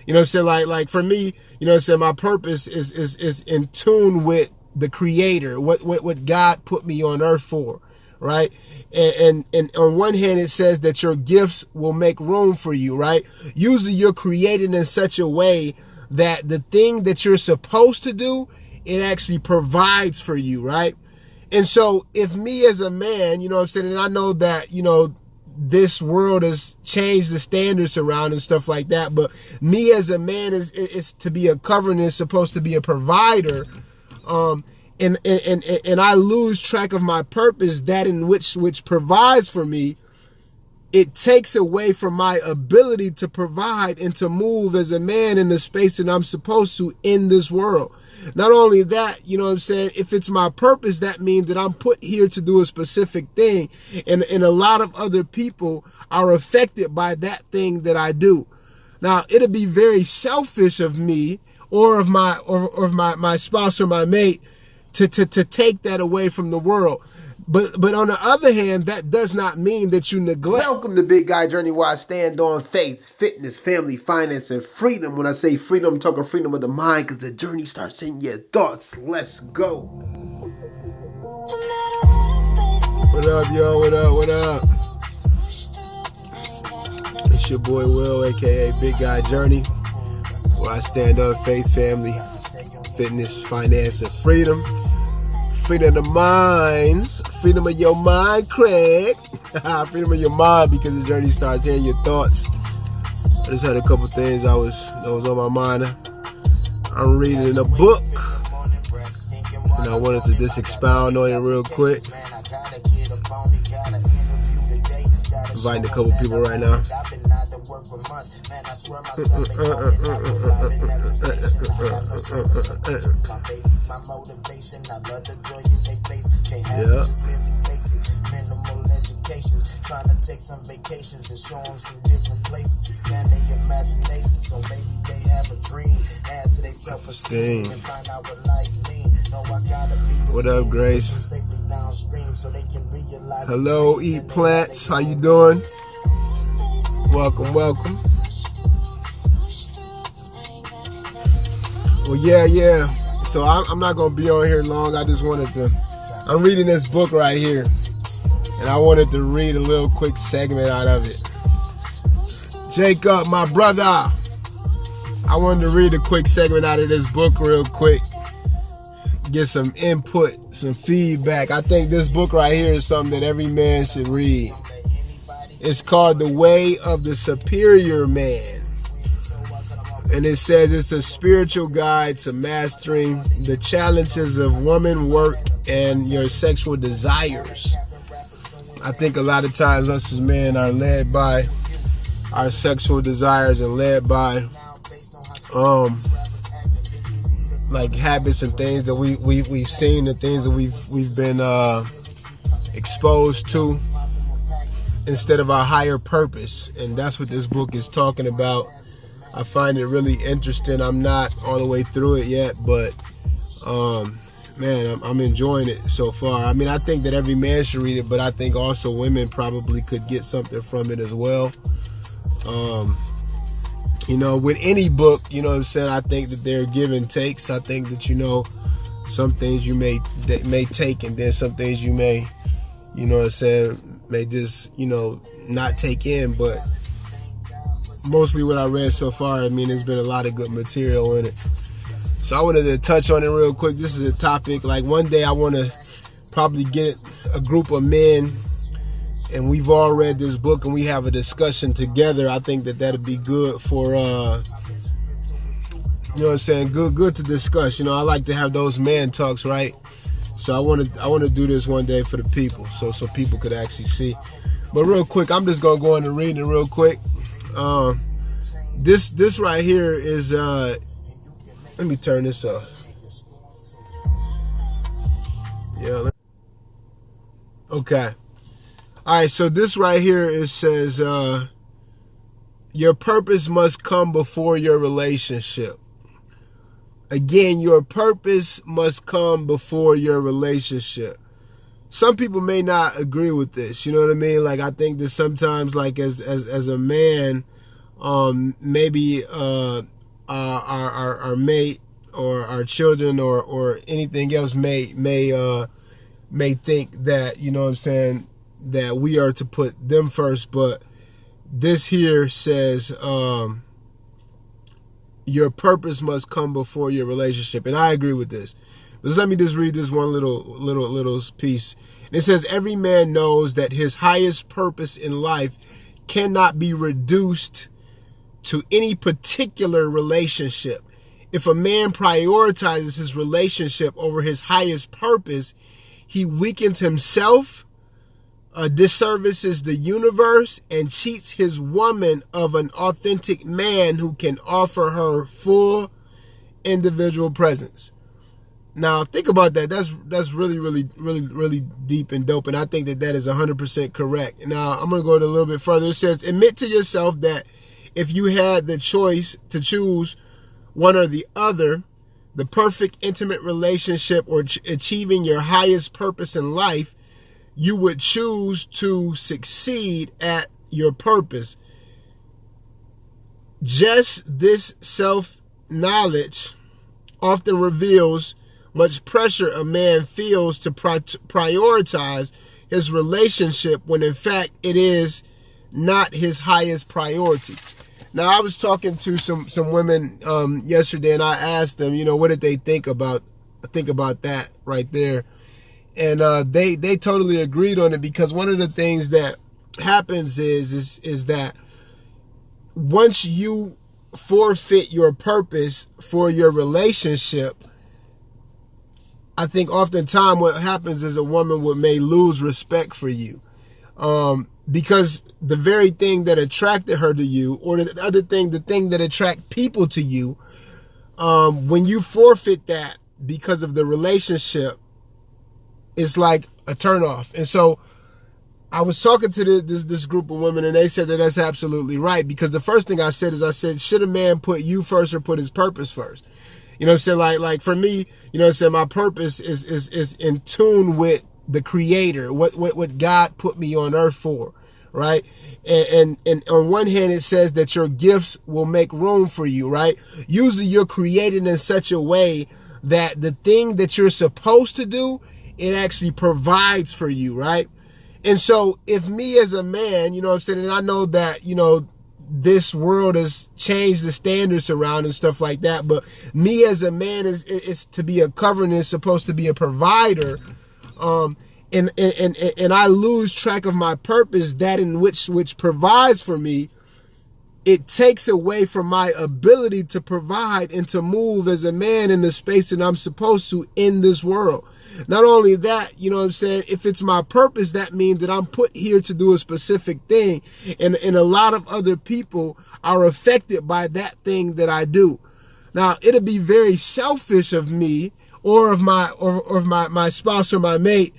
You know what I'm saying? Like for me, you know what I'm saying, my purpose is in tune with the creator, what God put me on earth for, right? And on one hand it says that your gifts will make room for you, right? Usually you're created in such a way that the thing that you're supposed to do, it actually provides for you, right? And so if me as a man, you know what I'm saying, and I know that, you know, this world has changed the standards around and stuff like that, but me as a man is to be a covering, is supposed to be a provider. And I lose track of my purpose, that in which provides for me. It takes away from my ability to provide and to move as a man in the space that I'm supposed to in this world. Not only that, you know what I'm saying, if it's my purpose, that means that I'm put here to do a specific thing. And a lot of other people are affected by that thing that I do. Now, it'll be very selfish of me or of my spouse or my mate to take that away from the world. But on the other hand, that does not mean that you neglect. Welcome to Big Guy Journey, where I stand on faith, fitness, family, finance, and freedom. When I say freedom, I'm talking freedom of the mind, because the journey starts in your thoughts. Let's go. What up, yo? What up? What up? It's your boy Will, aka Big Guy Journey, where I stand on faith, family, fitness, finance, and freedom. Freedom of the mind. Freedom of your mind, Craig. Freedom of your mind, because the journey starts here in your thoughts. I just had a couple things that was on my mind. I'm reading a book, and I wanted to just expound on it real quick. Inviting a couple people right now. Yeah. Trying to take some vacations and show them some different places, expand their imagination, so maybe they have a dream, add to their self-esteem and find out what life means. No, I gotta be what up, Grace? Hello, Eat Plants. How you doing? Welcome, welcome. Well, yeah. So I'm not gonna be on here long. I just wanted to. I'm reading this book right here, and I wanted to read a little quick segment out of it. Jacob, my brother, I wanted to read a quick segment out of this book real quick. Get some input, some feedback. I think this book right here is something that every man should read. It's called The Way of the Superior Man. And it says it's a spiritual guide to mastering the challenges of woman, work, and your sexual desires. I think a lot of times us as men are led by our sexual desires and led by like habits and things that we've seen, the things that we've been exposed to, instead of our higher purpose. And that's what this book is talking about. I find it really interesting. I'm not all the way through it yet, but man, I'm enjoying it so far. I mean, I think that every man should read it, but I think also women probably could get something from it as well. You know, with any book, you know what I'm saying, I think that there are give and takes. I think that, you know, some things you may take, and then some things you may, you know what I'm saying, may just, you know, not take in. But mostly what I read so far, I mean, there's been a lot of good material in it. So I wanted to touch on it real quick. This is a topic, like one day I want to probably get a group of men, and we've all read this book, and we have a discussion together. I think that that'd be good for, you know what I'm saying, good to discuss. You know, I like to have those man talks, right? So I want to do this one day for the people, so people could actually see. But real quick, I'm just gonna go into reading it real quick. This right here is let me turn this up. Yeah. Okay. All right. So this right here, it says, your purpose must come before your relationship. Again, your purpose must come before your relationship. Some people may not agree with this. You know what I mean? Like, I think that sometimes, like as a man, maybe our mate or our children or anything else may think that, you know what I'm saying, that we are to put them first. But this here says your purpose must come before your relationship, and I agree with this. But let me just read this one little piece. It says, every man knows that his highest purpose in life cannot be reduced to any particular relationship. If a man prioritizes his relationship over his highest purpose, he weakens himself, disservices the universe, and cheats his woman of an authentic man who can offer her full individual presence. Now, think about that. That's really deep and dope, and I think that is 100% correct. Now, I'm going to go a little bit further. It says, admit to yourself that if you had the choice to choose one or the other, the perfect intimate relationship or achieving your highest purpose in life, you would choose to succeed at your purpose. Just this self-knowledge often reveals much pressure a man feels to prioritize his relationship when in fact it is not his highest priority. Now, I was talking to some women yesterday, and I asked them, you know, what did they think about that right there, and they totally agreed on it, because one of the things that happens is that once you forfeit your purpose for your relationship, I think oftentimes what happens is a woman may lose respect for you, because the very thing that attracted her to you, or the thing that attract people to you, when you forfeit that because of the relationship, it's like a turnoff. And so I was talking to this group of women, and they said that that's absolutely right, because the first thing I said is, should a man put you first or put his purpose first? You know what I'm saying? Like for me, you know what I'm saying, my purpose is in tune with the Creator, what God put me on earth for, right? And on one hand, it says that your gifts will make room for you, right? Usually you're created in such a way that the thing that you're supposed to do, it actually provides for you, right? And so if me as a man, you know what I'm saying, and I know that, you know, this world has changed the standards around and stuff like that, but me as a man is to be a covering, is supposed to be a provider, and I lose track of my purpose, that in which provides for me. It takes away from my ability to provide and to move as a man in the space that I'm supposed to in this world. Not only that, you know what I'm saying, if it's my purpose, that means that I'm put here to do a specific thing. And a lot of other people are affected by that thing that I do. Now, it'll be very selfish of me or of my spouse or my mate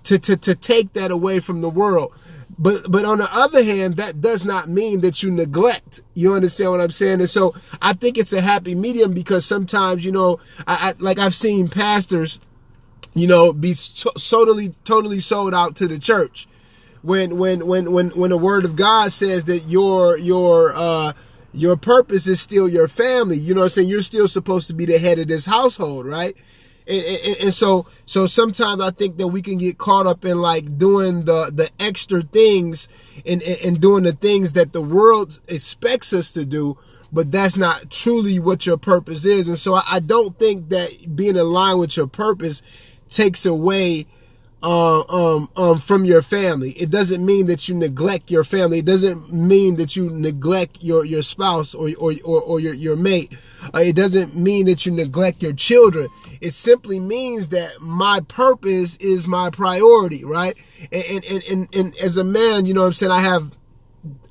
to take that away from the world. But on the other hand, that does not mean that you neglect. You understand what I'm saying? And so I think it's a happy medium, because sometimes, you know, I've seen pastors, you know, be totally sold out to the church when the word of God says that your purpose is still your family. You know what I'm saying? You're still supposed to be the head of this household, right? And so sometimes I think that we can get caught up in like doing the extra things and doing the things that the world expects us to do, but that's not truly what your purpose is. And so I don't think that being aligned with your purpose takes away from your family. It doesn't mean that you neglect your family. It doesn't mean that you neglect your spouse or your mate. It doesn't mean that you neglect your children. It simply means that my purpose is my priority, right? And as a man, you know what I'm saying, I have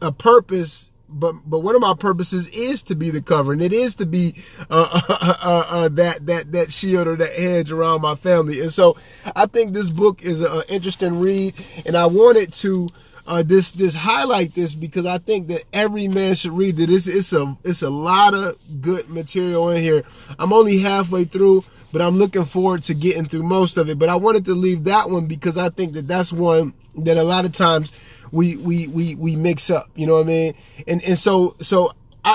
a purpose, but one of my purposes is to be the covering. It is to be that shield or that hedge around my family. And so I think this book is an interesting read, and I wanted to this highlight this because I think that every man should read it. It's a lot of good material in here. I'm only halfway through, but I'm looking forward to getting through most of it. But I wanted to leave that one because I think that that's one that a lot of times we mix up, you know what I mean? And so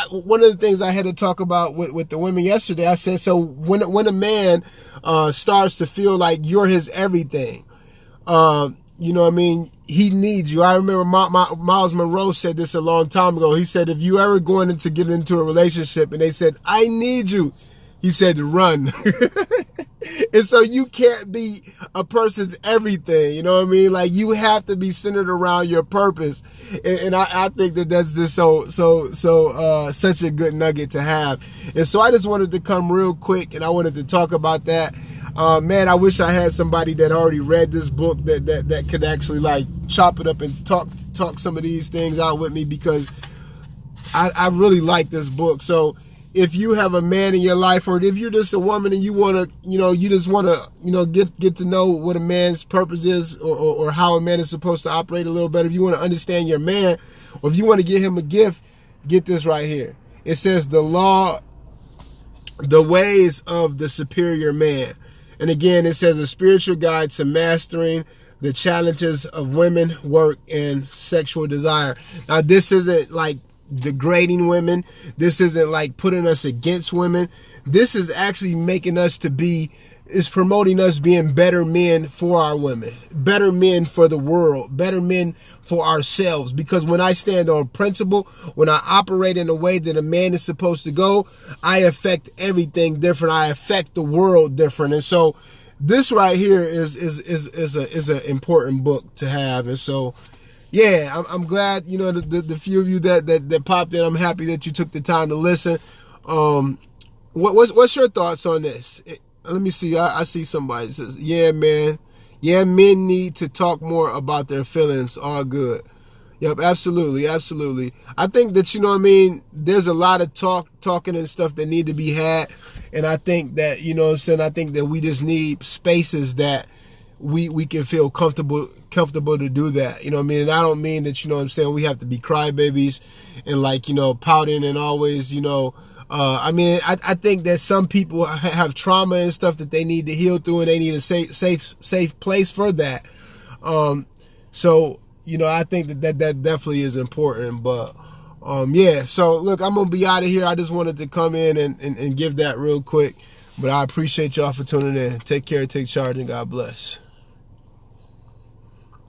one of the things I had to talk about with the women yesterday, I said, so when a man starts to feel like you're his everything, you know what I mean, he needs you. I remember Miles Monroe said this a long time ago. He said, if you ever get into a relationship and they said, I need you, he said, run. And so you can't be a person's everything, you know what I mean? Like, you have to be centered around your purpose. And I think that that's just such a good nugget to have. And so I just wanted to come real quick and I wanted to talk about that. Man, I wish I had somebody that already read this book that could actually like chop it up and talk some of these things out with me, because I really like this book. So if you have a man in your life, or if you're just a woman and you want to, you just want to, get to know what a man's purpose is, or how a man is supposed to operate a little better, if you want to understand your man, or if you want to get him a gift, get this right here. It says the ways of the superior man. And again, it says a spiritual guide to mastering the challenges of women, work, and sexual desire. Now, this isn't like degrading women. This isn't like putting us against women. This is actually promoting us being better men for our women, better men for the world, better men for ourselves. Because when I stand on principle, when I operate in a way that a man is supposed to go, I affect everything different. I affect the world different. And so this right here is an important book to have. And so, yeah, I'm glad, the few of you that popped in. I'm happy that you took the time to listen. What's your thoughts on this? Let me see. I see somebody says, yeah, man. Yeah, men need to talk more about their feelings. All good. Yep, absolutely. Absolutely. I think that, there's a lot of talking and stuff that need to be had. And I think that, I think that we just need spaces that we can feel comfortable to do that. You know what I mean? And I don't mean that, we have to be crybabies and like, pouting and always, I think that some people have trauma and stuff that they need to heal through, and they need a safe place for that. So, I think that definitely is important. But yeah, so look, I'm gonna be out of here. I just wanted to come in and give that real quick. But I appreciate y'all for tuning in. Take care, take charge, and God bless.